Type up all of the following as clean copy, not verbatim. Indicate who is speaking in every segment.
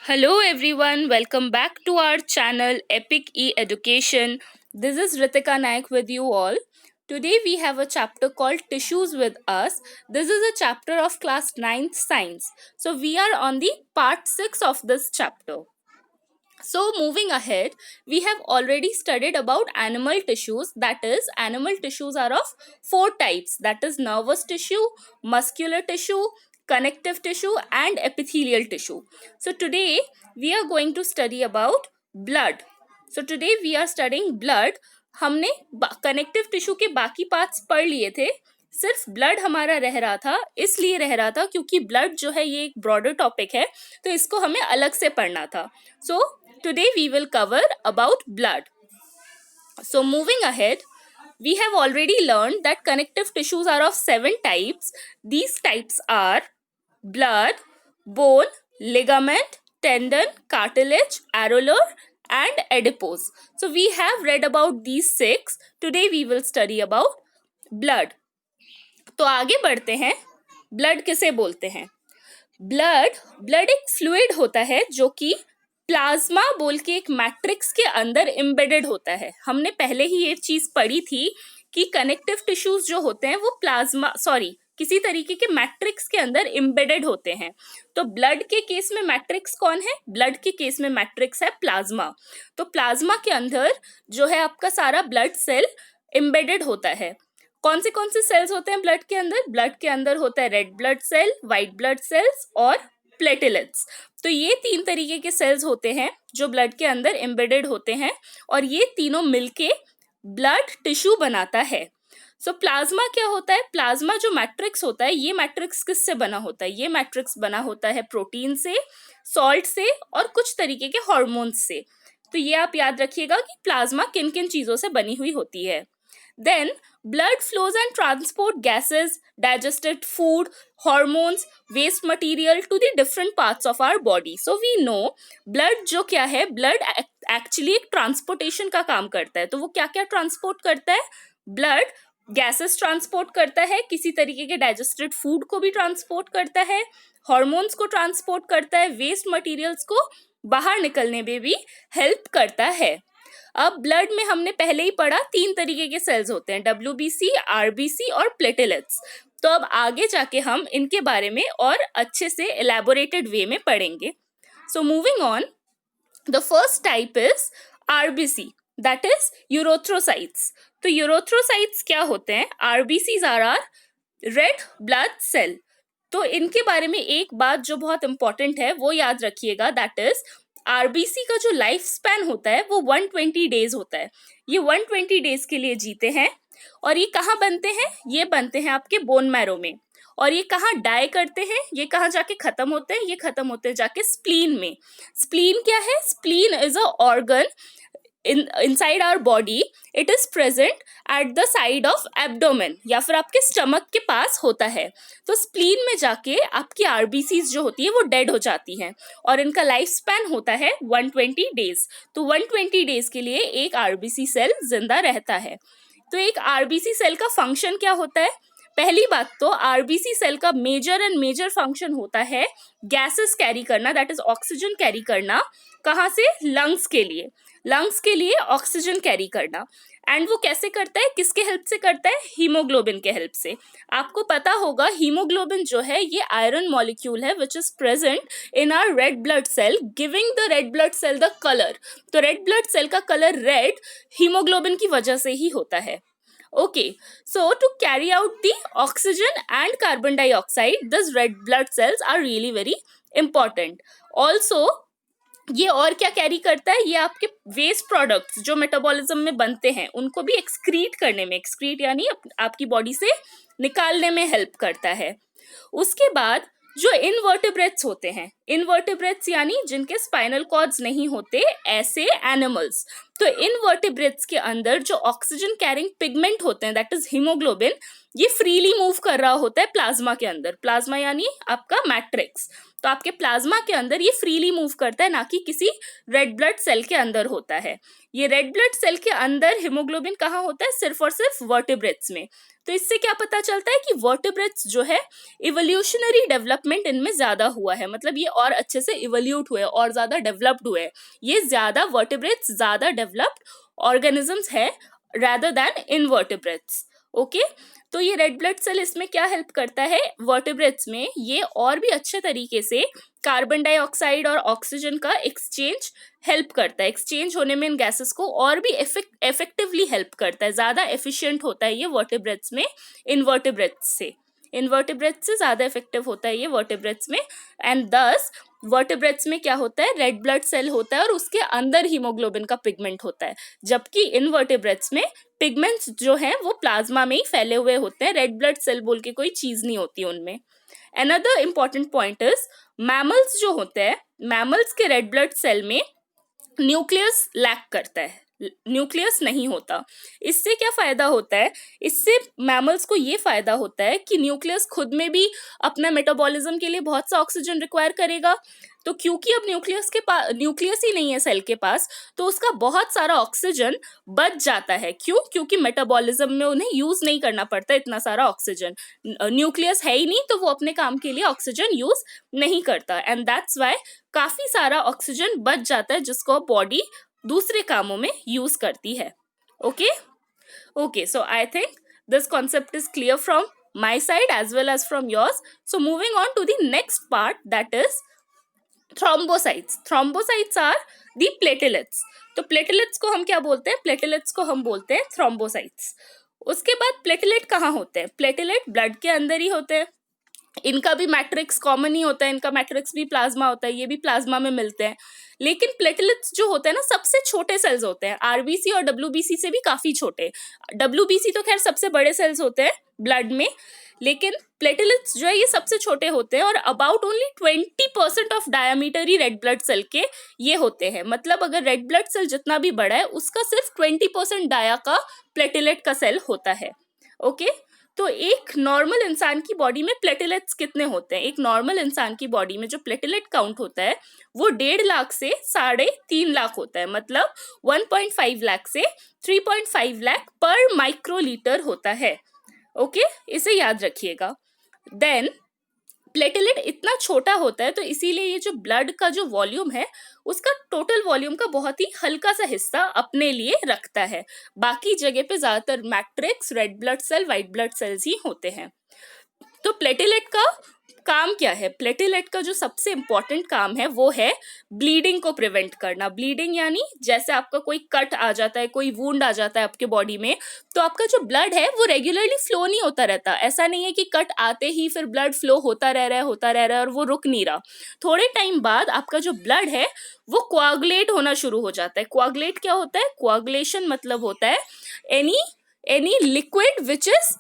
Speaker 1: Hello everyone, welcome back to our channel Epic E-Education. This is Ritika Naik with you all. Today we have a chapter called Tissues with Us. This is a chapter of class 9th science. So we are on the part 6 of this chapter. So moving ahead, we have already studied about animal tissues. That is, animal tissues are of four types. That is nervous tissue, muscular tissue, connective tissue and epithelial tissue. So today we are going to study about blood. So today we are studying blood. हमने connective tissue के बाकी parts पढ़ लिए थे. सिर्फ blood हमारा रह रहा था, इसलिए रह रहा था क्योंकि ब्लड जो है ये एक ब्रॉडर टॉपिक है, तो इसको हमें अलग से पढ़ना था. सो today we will cover about blood. So moving ahead, we have already learned that connective tissues are of 7 types. These types are blood, bone, ligament, tendon, cartilage, areolar and adipose. So we have read about these 6. Today we will study about blood. तो आगे बढ़ते हैं. Blood किसे बोलते हैं? Blood एक fluid होता है जो कि प्लाज्मा बोल के एक मैट्रिक्स के अंदर एम्बेडेड होता है. हमने पहले ही ये चीज पढ़ी थी कि कनेक्टिव टिश्यूज जो होते हैं वो किसी तरीके के मैट्रिक्स के अंदर एम्बेडेड होते हैं. तो ब्लड के केस में मैट्रिक्स कौन है? ब्लड के केस में मैट्रिक्स है प्लाज्मा. तो प्लाज्मा के अंदर जो है आपका सारा ब्लड सेल एम्बेडेड होता है. कौन से सेल्स होते हैं ब्लड के अंदर? ब्लड के अंदर होता है red blood cell, white blood cells और प्लेटलेट्स. तो ये 3 तरीके के सेल्स होते हैं जो ब्लड के अंदर एम्बेडेड होते हैं और ये तीनों मिलके ब्लड टिश्यू बनाता है. सो प्लाज्मा क्या होता है? प्लाज्मा जो मैट्रिक्स होता है, ये मैट्रिक्स किससे बना होता है? ये मैट्रिक्स बना होता है प्रोटीन से, सॉल्ट से और कुछ तरीके के हॉर्मोन्स से. तो ये आप याद रखिएगा कि प्लाज्मा किन किन चीजों से बनी हुई होती है. Then blood flows and transport gases, digested food, hormones, waste material to the different parts of our body. So we know blood जो क्या है, blood actually एक transportation का काम करता है. तो वो क्या क्या transport करता है? Blood gases transport करता है, किसी तरीके के digested food को भी transport करता है, hormones को transport करता है, waste materials को बाहर निकलने में भी help करता है. अब ब्लड में हमने पहले ही पढ़ा 3 तरीके के सेल्स होते हैं, WBC, RBC और प्लेटलेट्स. तो अब आगे जाके हम इनके बारे में और अच्छे से एलैबोरेटेड वे में पढ़ेंगे. So moving on, the first type is RBC, that is erythrocytes. तो यूरोथ्रोसाइट्स क्या होते हैं? RBCs are red blood cell. तो इनके बारे में एक बात जो बहुत इंपॉर्टेंट है वो याद रखिएगा, दैट इज आरबीसी का जो लाइफ स्पैन होता है वो 120 डेज होता है. ये 120 डेज के लिए जीते हैं. और ये कहाँ बनते हैं? ये बनते हैं आपके बोन मैरो में. और ये कहाँ डाई करते हैं? ये कहाँ जाके खत्म होते हैं? ये खत्म होते हैं जाके स्प्लीन में. स्प्लीन क्या है? Spleen is a organ inside our body. It is present at the side of abdomen या फिर आपके स्टमक के पास होता है. तो स्प्लीन में जाके आपकी आरबीसीज जो होती है वो डेड हो जाती हैं और इनका लाइफ स्पैन होता है 120 डेज. तो 120 डेज के लिए एक आरबीसी सेल जिंदा रहता है. तो एक आरबीसी सेल का फंक्शन क्या होता है? पहली बात तो आरबीसी सेल का मेजर फंक्शन होता है गैसेस कैरी करना, दैट इज ऑक्सीजन कैरी करना. कहाँ से? लंग्स के लिए ऑक्सीजन कैरी करना. एंड वो कैसे करता है? किसके हेल्प से करता है? हीमोग्लोबिन के हेल्प से. आपको पता होगा हीमोग्लोबिन जो है ये आयरन मॉलिक्यूल है which is present in our red blood cell, giving the red blood cell the colour. तो रेड ब्लड सेल का कलर रेड हीमोग्लोबिन की वजह से ही होता है. Okay, so to carry out the oxygen and carbon dioxide, these red blood cells are really very important. Also, ये और क्या कैरी करता है? ये आपके वेस्ट प्रोडक्ट्स जो मेटाबॉलिज्म में बनते हैं उनको भी एक्सक्रीट करने में, एक्सक्रीट यानी आपकी बॉडी से निकालने में हेल्प करता है. उसके बाद जो इनवर्टिब्रेट्स होते हैं, इनवर्टिब्रेट्स यानी जिनके स्पाइनल कॉर्ड्स नहीं होते, ऐसे एनिमल्स. तो इनवर्टिब्रेट्स के अंदर जो ऑक्सीजन कैरिंग पिगमेंट होते हैं, दैट इज हीमोग्लोबिन, ये फ्रीली मूव कर रहा होता है प्लाज्मा के अंदर. प्लाज्मा यानी आपका मैट्रिक्स. तो आपके प्लाज्मा के अंदर ये फ्रीली मूव करता है, ना कि किसी रेड ब्लड सेल के अंदर होता है. ये रेड ब्लड सेल के अंदर हीमोग्लोबिन कहाँ होता है? सिर्फ और सिर्फ वर्टिब्रेट्स में. तो इससे क्या पता चलता है कि वर्टिब्रेट्स जो है इवोल्यूशनरी डेवलपमेंट इनमें ज्यादा हुआ है, मतलब ये और अच्छे से इवोल्यूट हुए और ज़्यादा डेवलप्ड हुए। ये ज़्यादा वर्टिब्रेट्स ज़्यादा डेवलप्ड ऑर्गेनिजम्स है rather than invertebrates. ओके, तो ये रेड ब्लड सेल इसमें क्या हेल्प करता है, वर्टिब्रेट्स में ये और भी अच्छे तरीके से कार्बन डाइऑक्साइड और ऑक्सीजन का एक्सचेंज हेल्प करता है, एक्सचेंज होने में इन गैसेस को और भी इफेक्टिवली हेल्प करता है, ज़्यादा एफिशिएंट होता है ये वर्टिब्रेट्स में इनवर्टिब्रेट्स से ज़्यादा इफेक्टिव होता है ये वर्टिब्रेट्स में। एंड दस वर्टिब्रेट्स में क्या होता है, रेड ब्लड सेल होता है और उसके अंदर हीमोग्लोबिन का पिगमेंट होता है, जबकि इनवर्टिब्रेट्स में पिगमेंट्स जो हैं वो प्लाज्मा में ही फैले हुए होते हैं, रेड ब्लड सेल बोल के कोई चीज़ नहीं होती उनमें। Another important point is mammals जो होते हैं, मैमल्स के रेड ब्लड सेल में न्यूक्लियस लैक करता है, न्यूक्लियस नहीं होता। इससे क्या फायदा होता है, इससे मैमल्स को ये फायदा होता है कि न्यूक्लियस खुद में भी अपना मेटाबॉलिज्म के लिए बहुत सा ऑक्सीजन रिक्वायर करेगा, तो क्योंकि अब न्यूक्लियस ही नहीं है सेल के पास, तो उसका बहुत सारा ऑक्सीजन बच जाता है। क्यों? क्योंकि मेटाबॉलिज्म में उन्हें यूज नहीं करना पड़ता इतना सारा ऑक्सीजन, न्यूक्लियस है ही नहीं तो वो अपने काम के लिए ऑक्सीजन यूज नहीं करता, एंड दैट्स वाई काफी सारा ऑक्सीजन बच जाता है जिसको बॉडी दूसरे कामों में यूज करती है। Okay, so I think this concept is clear from my side as well as from yours. So moving on to the next part, that is thrombocytes. Thrombocytes are the platelets. तो platelets को हम क्या बोलते हैं, platelets को हम बोलते हैं थ्रोम्बोसाइट्स। उसके बाद प्लेटलेट कहाँ होते हैं, प्लेटलेट ब्लड के अंदर ही होते हैं, इनका भी मैट्रिक्स कॉमन ही होता है, इनका मैट्रिक्स भी प्लाज्मा होता है, ये भी प्लाज्मा में मिलते हैं। लेकिन प्लेटलेट्स जो होते हैं ना, सबसे छोटे सेल्स होते हैं, आरबीसी और डब्ल्यूबीसी से भी काफी छोटे। डब्ल्यूबीसी तो खैर सबसे बड़े सेल्स होते हैं ब्लड में, लेकिन प्लेटलेट्स जो है ये सबसे छोटे होते हैं और अबाउट ओनली 20% ऑफ डायमीटर ही रेड ब्लड सेल के ये होते हैं। मतलब अगर रेड ब्लड सेल जितना भी बड़ा है उसका सिर्फ 20% डाया का प्लेटलेट का सेल होता है। ओके, तो एक नॉर्मल इंसान की बॉडी में प्लेटलेट्स कितने होते हैं, एक नॉर्मल इंसान की बॉडी में जो प्लेटलेट काउंट होता है वो 1.5 लाख से 3.5 लाख होता है। मतलब 1.5 लाख से 3.5 लाख पर माइक्रोलीटर होता है। ओके, इसे याद रखिएगा। देन प्लेटलेट इतना छोटा होता है तो इसीलिए ये जो ब्लड का जो वॉल्यूम है उसका टोटल वॉल्यूम का बहुत ही हल्का सा हिस्सा अपने लिए रखता है, बाकी जगह पे ज्यादातर matrix, red blood cell, white blood cells ही होते हैं। तो प्लेटलेट का काम क्या है, प्लेटलेट का जो सबसे इंपॉर्टेंट काम है वो है ब्लीडिंग को प्रिवेंट करना। ब्लीडिंग यानी जैसे आपका कोई कट आ जाता है, कोई वुंड आ जाता है आपके बॉडी में, तो आपका जो ब्लड है वो रेगुलरली फ्लो नहीं होता रहता। ऐसा नहीं है कि कट आते ही फिर ब्लड फ्लो होता रह रहा है और वो रुक नहीं रहा। थोड़े टाइम बाद आपका जो ब्लड है वो कोआगुलेट होना शुरू हो जाता है। कोआगुलेट क्या होता है, कोआगुलेशन मतलब होता है any liquid which is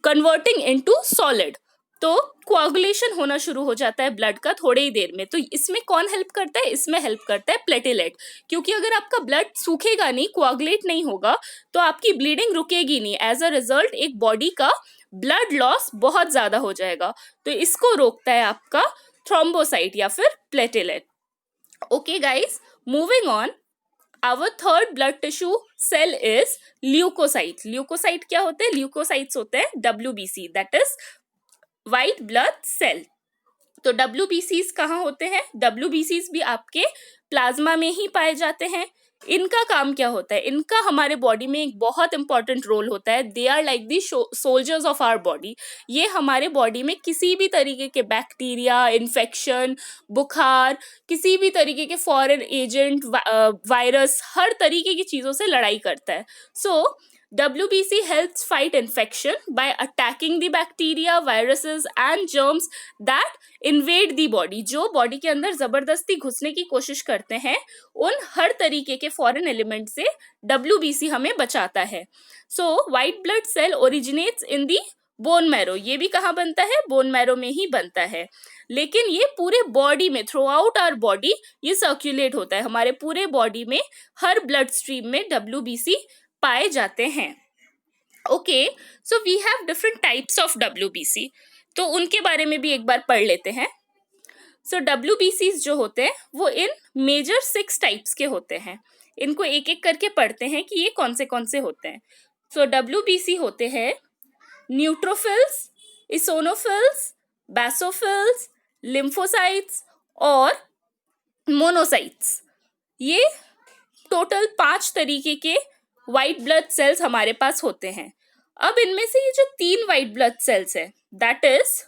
Speaker 1: converting into solid. तो कोआगुलेशन होना शुरू हो जाता है ब्लड का थोड़े ही देर में। तो इसमें कौन हेल्प करता है, इसमें हेल्प करता है प्लेटलेट, क्योंकि अगर आपका ब्लड सूखेगा नहीं, कोआगुलेट नहीं होगा, तो आपकी ब्लीडिंग रुकेगी नहीं। एज अ रिजल्ट एक बॉडी का ब्लड लॉस बहुत ज्यादा हो जाएगा। तो इसको रोकता है आपका थ्रोम्बोसाइट या फिर platelet. Okay guys, moving on, our third blood tissue cell is leukocyte. Leukocyte क्या होते हैं, ल्यूकोसाइट्स होते हैं WBC, that is white blood cell. तो WBCs कहाँ होते हैं, WBCs भी आपके प्लाज्मा में ही पाए जाते हैं। इनका काम क्या होता है, इनका हमारे बॉडी में एक बहुत इंपॉर्टेंट रोल होता है। They are like the soldiers of our body. ये हमारे बॉडी में किसी भी तरीके के बैक्टीरिया, इन्फेक्शन, बुखार, किसी भी तरीके के फॉरेन एजेंट, वायरस, हर तरीके की चीज़ों से लड़ाई करता है। सो WBC helps fight infection by attacking the bacteria, viruses and germs that invade the body. जो बॉडी के अंदर जबरदस्ती घुसने की कोशिश करते हैं, उन हर तरीके के फॉरेन एलिमेंट से WBC हमें बचाता है। So white blood cell originates in the bone marrow. ये भी कहाँ बनता है, बोन मैरो में ही बनता है, लेकिन ये पूरे बॉडी में, थ्रू आउट आवर बॉडी ये सर्कुलेट होता है। हमारे पूरे बॉडी में हर ब्लड स्ट्रीम में WBC पाए जाते हैं। Okay, so we have different types of WBC, तो उनके बारे में भी एक बार पढ़ लेते हैं। सो WBCs जो होते हैं वो इन मेजर 6 टाइप्स के होते हैं। इनको एक एक करके पढ़ते हैं कि ये कौन से होते हैं। सो WBC होते हैं न्यूट्रोफिल्स, इसोनोफिल्स, बैसोफिल्स, लिम्फोसाइट्स, और मोनोसाइट्स। ये टोटल 5 तरीके के वाइट ब्लड सेल्स हमारे पास होते हैं। अब इनमें से ये जो 3 वाइट ब्लड सेल्स है, दैट इज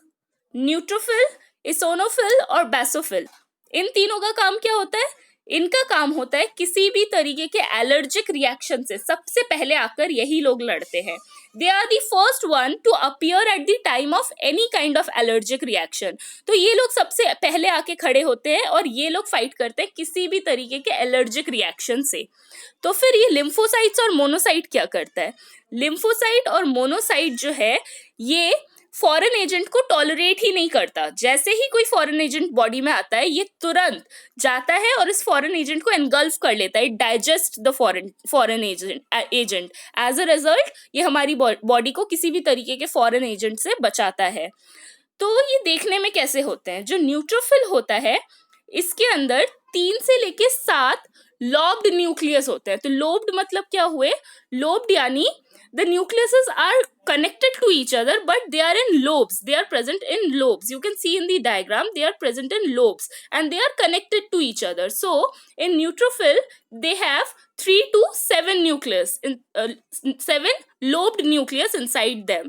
Speaker 1: न्यूट्रोफिल, इसोनोफिल और बेसोफिल। इन तीनों का काम क्या होता है? इनका काम होता है किसी भी तरीके के एलर्जिक रिएक्शन से सबसे पहले आकर यही लोग लड़ते हैं। They are the first one to appear at the time of any kind of allergic reaction. तो ये लोग सबसे पहले आके खड़े होते हैं और ये लोग फाइट करते हैं किसी भी तरीके के एलर्जिक रिएक्शन से। तो फिर ये लिम्फोसाइट्स और मोनोसाइट क्या करता है? लिम्फोसाइट और मोनोसाइट जो है ये फॉरेन एजेंट को टॉलरेट ही नहीं करता। जैसे ही कोई फॉरेन एजेंट बॉडी में आता है, ये तुरंत जाता है और इस फॉरेन एजेंट को एनगल्फ कर लेता है, digest the foreign agent. As a result ये हमारी बॉडी को किसी भी तरीके के फॉरेन एजेंट से बचाता है। तो ये देखने में कैसे होते हैं? जो न्यूट्रोफिल होता है, इसके अंदर 3 से लेके 7 लोब्ड न्यूक्लियस होते हैं। तो लोब्ड मतलब क्या हुए? लोब्ड यानी the nucleuses are connected to each other but they are in lobes. They are present in lobes. You can see in the diagram they are present in lobes and they are connected to each other. So in neutrophil they have 3 to 7 nucleus in 7 lobed nucleus inside them.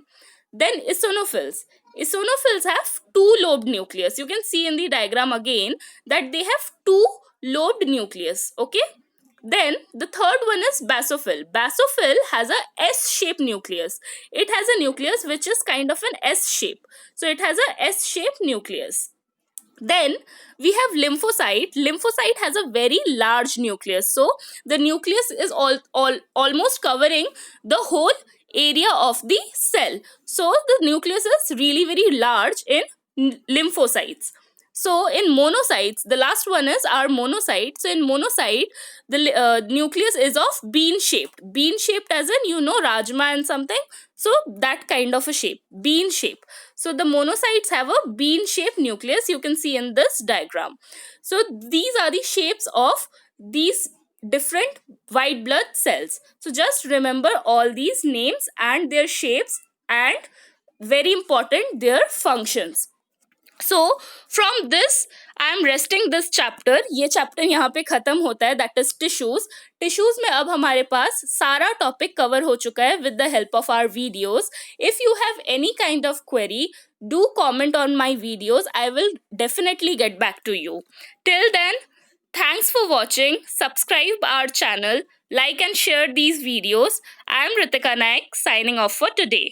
Speaker 1: Then eosinophils have 2 lobed nucleus. You can see in the diagram again that they have 2 lobed nucleus. Okay. Then the third one is basophil. Basophil has a S-shaped nucleus. It has a nucleus which is kind of an S shape. So it has a S-shaped nucleus. Then we have lymphocyte. Lymphocyte has a very large nucleus. So the nucleus is almost covering the whole area of the cell. So the nucleus is really very large in lymphocytes. So in monocytes, the last one is our monocyte. So in monocyte, the nucleus is of bean shaped. Bean shaped as in, you know, rajma and something. So that kind of a shape, bean shape. So the monocytes have a bean shaped nucleus. You can see in this diagram. So these are the shapes of these different white blood cells. So just remember all these names and their shapes, and very important, their functions. So from this I am resting this chapter. ये chapter यहाँ पे खत्म होता है, that is tissues. Tissues में अब हमारे पास सारा टॉपिक कवर हो चुका है with the help of our videos. If you have any kind of query, do comment on my videos, I will definitely get back to you. Till then, thanks for watching. Subscribe our channel, like and share these videos. I am Ritika Naik signing off for today.